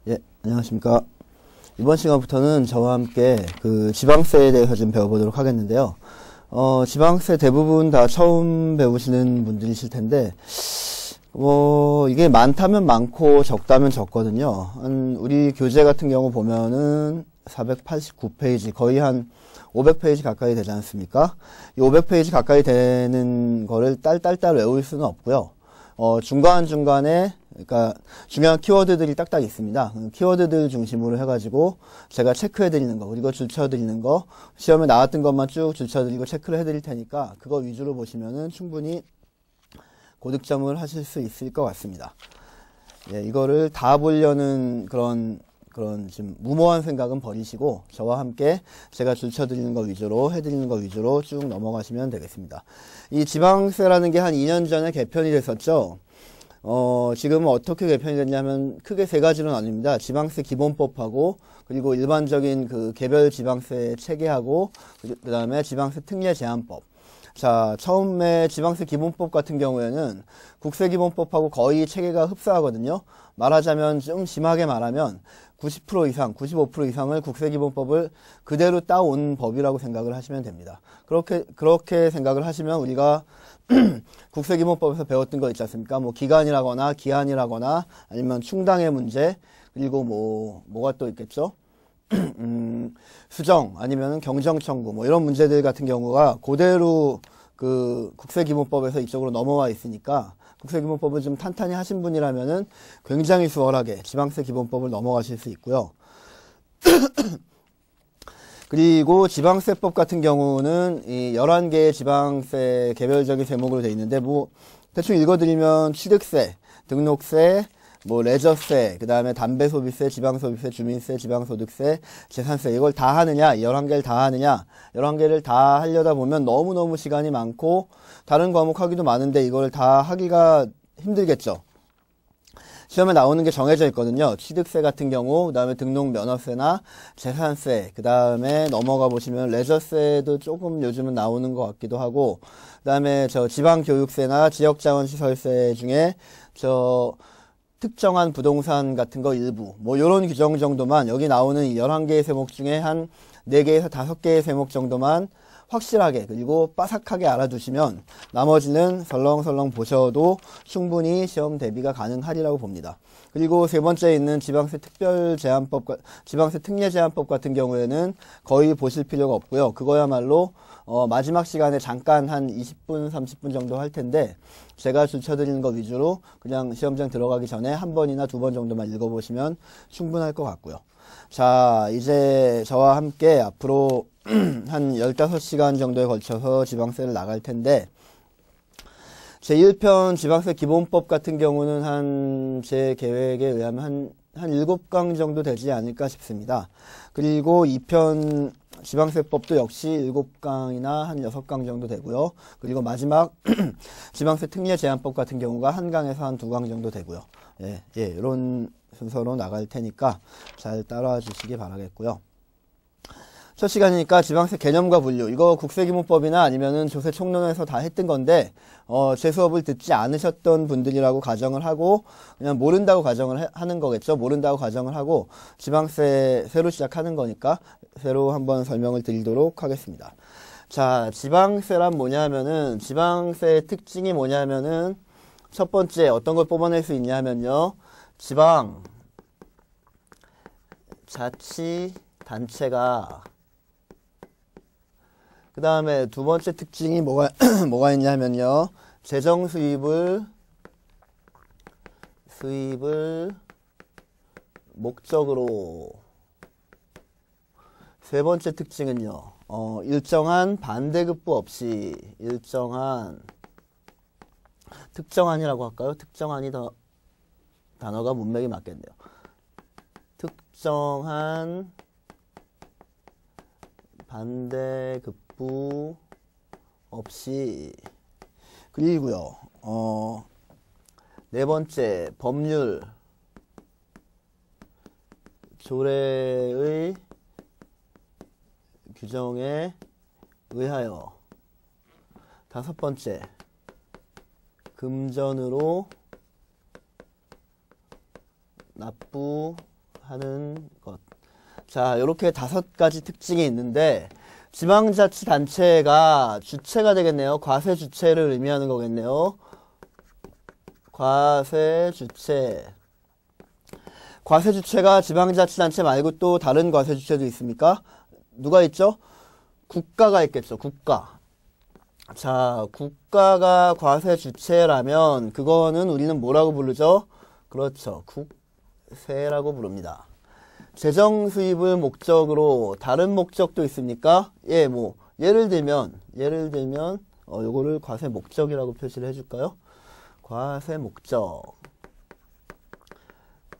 예, 안녕하십니까. 이번 시간부터는 저와 함께 그 지방세에 대해서 좀 배워보도록 하겠는데요. 지방세 대부분 다 처음 배우시는 분들이실 텐데, 이게 많다면 많고 적다면 적거든요. 우리 교재 같은 경우 보면은 489페이지, 거의 한 500페이지 가까이 되지 않습니까? 이 500페이지 가까이 되는 거를 딸딸딸 외울 수는 없고요. 중간중간에, 그러니까 중요한 키워드들이 딱딱 있습니다. 키워드들 중심으로 해가지고 제가 체크해드리는 거, 그리고 줄쳐드리는 거, 시험에 나왔던 것만 쭉 줄쳐드리고 체크를 해드릴 테니까 그거 위주로 보시면은 충분히 고득점을 하실 수 있을 것 같습니다. 예, 이거를 다 보려는 그런 좀 무모한 생각은 버리시고 저와 함께 제가 줄쳐드리는 거 위주로 해드리는 거 위주로 쭉 넘어가시면 되겠습니다. 이 지방세라는 게 한 2년 전에 개편이 됐었죠. 지금은 어떻게 개편이 됐냐면 크게 세 가지로 나뉩니다. 지방세 기본법하고 그리고 일반적인 그 개별 지방세 체계하고 그 다음에 지방세 특례 제한법. 자, 처음에 지방세 기본법 같은 경우에는 국세기본법하고 거의 체계가 흡사하거든요. 말하자면 좀 심하게 말하면 90% 이상, 95% 이상을 국세기본법을 그대로 따온 법이라고 생각을 하시면 됩니다. 그렇게 생각을 하시면 우리가 국세기본법에서 배웠던 거 있지 않습니까? 뭐 기간이라거나 기한이라거나 아니면 충당의 문제, 그리고 뭐가 또 있겠죠? 수정 아니면 경정 청구 뭐 이런 문제들 같은 경우가 그대로 그 국세기본법에서 이쪽으로 넘어와 있으니까 국세기본법을 좀 탄탄히 하신 분이라면은 굉장히 수월하게 지방세 기본법을 넘어가실 수 있고요. 그리고 지방세법 같은 경우는 이 11개의 지방세 개별적인 세목으로 되어 있는데 뭐 대충 읽어드리면 취득세, 등록세, 뭐 레저세, 그 다음에 담배소비세, 지방소비세, 주민세, 지방소득세, 재산세 이걸 다 하느냐, 11개를 다 하느냐, 11개를 다 하려다 보면 너무너무 시간이 많고 다른 과목 하기도 많은데 이걸 다 하기가 힘들겠죠. 시험에 나오는 게 정해져 있거든요. 취득세 같은 경우, 그 다음에 등록면허세나 재산세, 그 다음에 넘어가 보시면 레저세도 조금 요즘은 나오는 것 같기도 하고, 그 다음에 지방교육세나 지역자원시설세 중에 특정한 부동산 같은 거 일부, 뭐 요런 규정 정도만 여기 나오는 11개의 세목 중에 한 4개에서 5개의 세목 정도만 확실하게 그리고 빠삭하게 알아두시면 나머지는 설렁설렁 보셔도 충분히 시험 대비가 가능하리라고 봅니다. 그리고 세 번째 있는 지방세 특별 제한법, 지방세 특례 제한법 같은 경우에는 거의 보실 필요가 없고요. 그거야말로 마지막 시간에 잠깐 한 20분, 30분 정도 할 텐데 제가 줄쳐드리는 거 위주로 그냥 시험장 들어가기 전에 한 번이나 두 번 정도만 읽어보시면 충분할 것 같고요. 자, 이제 저와 함께 앞으로 한 15시간 정도에 걸쳐서 지방세를 나갈 텐데 제1편 지방세 기본법 같은 경우는 제 계획에 의하면 한 7강 정도 되지 않을까 싶습니다. 그리고 2편 지방세법도 역시 7강이나 한 6강 정도 되고요. 그리고 마지막 지방세 특례 제한법 같은 경우가 1강에서 한 2강 정도 되고요. 예, 이런 순서로 나갈 테니까 잘 따라와 주시기 바라겠고요. 첫 시간이니까 지방세 개념과 분류, 이거 국세기본법이나 아니면은 조세총론에서 다 했던 건데 제 수업을 듣지 않으셨던 분들이라고 가정을 하고 그냥 모른다고 가정을 하는 거겠죠. 모른다고 가정을 하고 지방세 새로 시작하는 거니까 새로 한번 설명을 드리도록 하겠습니다. 자, 지방세란 뭐냐면은 지방세의 특징이 뭐냐면은 첫 번째 어떤 걸 뽑아낼 수 있냐면요. 지방 자치단체가 그 다음에 두 번째 특징이 뭐가 있냐면요. 재정 수입을 목적으로. 세 번째 특징은요. 일정한 반대급부 없이 특정한이라고 할까요? 특정한이 단어가 문맥이 맞겠네요. 특정한 반대급부 없이. 그리고요, 네 번째, 법률, 조례의 규정에 의하여. 다섯 번째, 금전으로 납부하지 하는 것. 자, 요렇게 5가지 특징이 있는데, 지방자치단체가 주체가 되겠네요. 과세주체를 의미하는 거겠네요. 과세주체. 과세주체가 지방자치단체 말고 또 다른 과세주체도 있습니까? 누가 있죠? 국가가 있겠죠. 국가. 자, 국가가 과세주체라면 그거는 우리는 뭐라고 부르죠? 그렇죠. 국세라고 부릅니다. 재정 수입을 목적으로 다른 목적도 있습니까? 예, 뭐 예를 들면 요거를 과세 목적이라고 표시를 해줄까요? 과세 목적.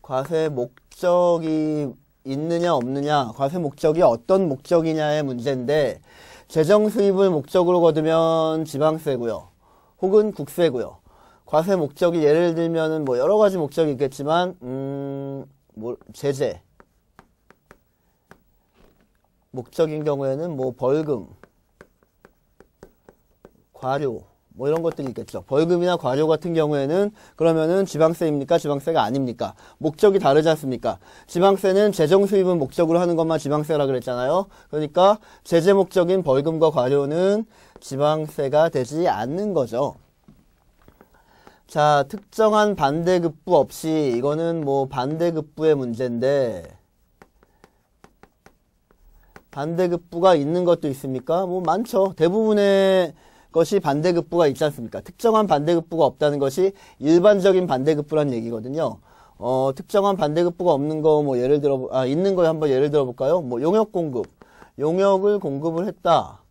과세 목적이 있느냐 없느냐, 과세 목적이 어떤 목적이냐의 문제인데, 재정 수입을 목적으로 거두면 지방세고요. 혹은 국세고요. 과세 목적이 예를 들면은 뭐 여러 가지 목적이 있겠지만, 제재. 목적인 경우에는 뭐 벌금, 과료, 뭐 이런 것들이 있겠죠. 벌금이나 과료 같은 경우에는 그러면은 지방세입니까? 지방세가 아닙니까? 목적이 다르지 않습니까? 지방세는 재정 수입은 목적으로 하는 것만 지방세라 그랬잖아요. 그러니까 제재 목적인 벌금과 과료는 지방세가 되지 않는 거죠. 자, 특정한 반대급부 없이, 이거는 뭐 반대급부의 문제인데, 반대급부가 있는 것도 있습니까? 뭐 많죠. 대부분의 것이 반대급부가 있지 않습니까? 특정한 반대급부가 없다는 것이 일반적인 반대급부란 얘기거든요. 특정한 반대급부가 없는 거 뭐 예를 들어 있는 거 한번 예를 들어 볼까요? 뭐 용역 공급. 용역을 공급을 했다.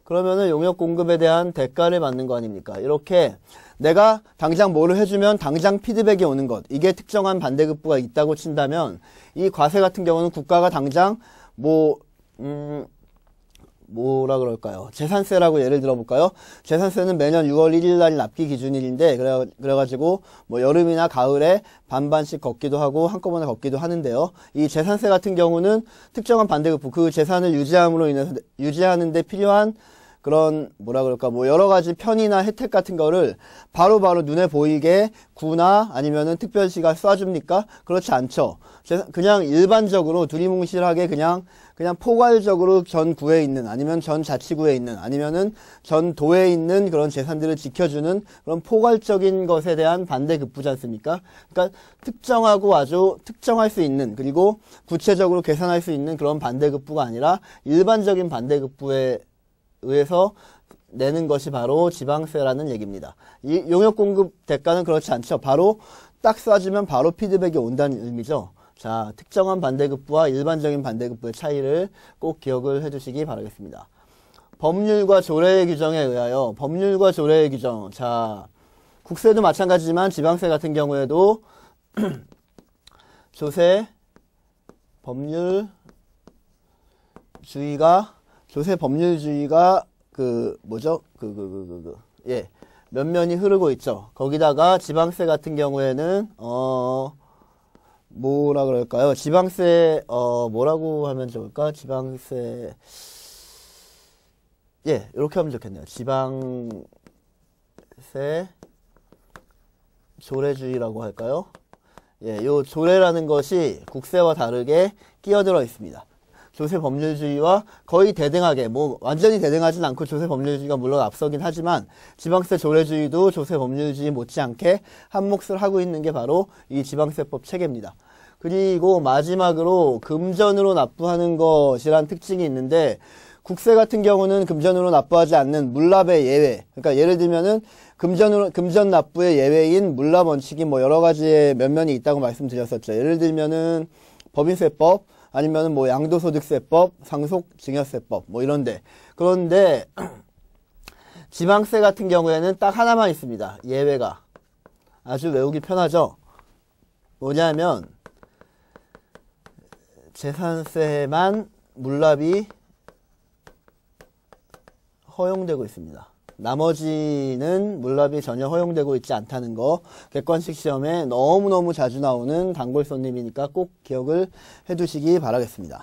그러면은 용역 공급에 대한 대가를 받는 거 아닙니까? 이렇게 내가 당장 뭐를 해주면 당장 피드백이 오는 것. 이게 특정한 반대급부가 있다고 친다면, 이 과세 같은 경우는 국가가 당장 뭐라 그럴까요? 재산세라고 예를 들어볼까요? 재산세는 매년 6월 1일 날 납기 기준일인데, 그래가지고 뭐 여름이나 가을에 반반씩 걷기도 하고 한꺼번에 걷기도 하는데요. 이 재산세 같은 경우는 특정한 반대급부, 그 재산을 유지함으로 인해서 유지하는데 필요한 그런 뭐라 그럴까, 뭐 여러 가지 편의나 혜택 같은 거를 바로바로 눈에 보이게 구나 아니면은 특별시가 쏴줍니까? 그렇지 않죠. 그냥 일반적으로 두리뭉실하게 그냥 포괄적으로 전 구에 있는, 아니면 전 자치구에 있는, 아니면은 전 도에 있는 그런 재산들을 지켜주는 그런 포괄적인 것에 대한 반대급부지 않습니까? 그러니까 특정하고 아주 특정할 수 있는, 그리고 구체적으로 계산할 수 있는 그런 반대급부가 아니라 일반적인 반대급부에 의해서 내는 것이 바로 지방세라는 얘기입니다. 이 용역 공급 대가는 그렇지 않죠. 바로 딱 쏴주면 바로 피드백이 온다는 의미죠. 자, 특정한 반대급부와 일반적인 반대급부의 차이를 꼭 기억을 해두시기 바라겠습니다. 법률과 조례의 규정에 의하여, 법률과 조례의 규정. 자, 국세도 마찬가지지만 지방세 같은 경우에도 조세 법률주의가 면면이 흐르고 있죠. 거기다가 지방세 같은 경우에는 뭐라 그럴까요? 지방세 뭐라고 하면 좋을까? 지방세 이렇게 하면 좋겠네요. 지방세 조례주의라고 할까요? 요 조례라는 것이 국세와 다르게 끼어들어 있습니다. 조세 법률주의와 거의 대등하게, 뭐 완전히 대등하진 않고 조세 법률주의가 물론 앞서긴 하지만 지방세 조례주의도 조세 법률주의 못지않게 한 몫을 하고 있는 게 바로 이 지방세법 체계입니다. 그리고 마지막으로 금전으로 납부하는 것이란 특징이 있는데, 국세 같은 경우는 금전으로 납부하지 않는 물납의 예외. 그러니까 예를 들면은 금전 납부의 예외인 물납 원칙이 뭐 여러 가지의 면면이 있다고 말씀드렸었죠. 예를 들면은 법인세법, 아니면은 뭐 양도소득세법, 상속증여세법, 뭐 이런데. 그런데 지방세 같은 경우에는 딱 하나만 있습니다. 예외가. 아주 외우기 편하죠. 뭐냐면 재산세만 물납이 허용되고 있습니다. 나머지는 물납이 전혀 허용되고 있지 않다는 거, 객관식 시험에 너무너무 자주 나오는 단골 손님이니까 꼭 기억을 해두시기 바라겠습니다.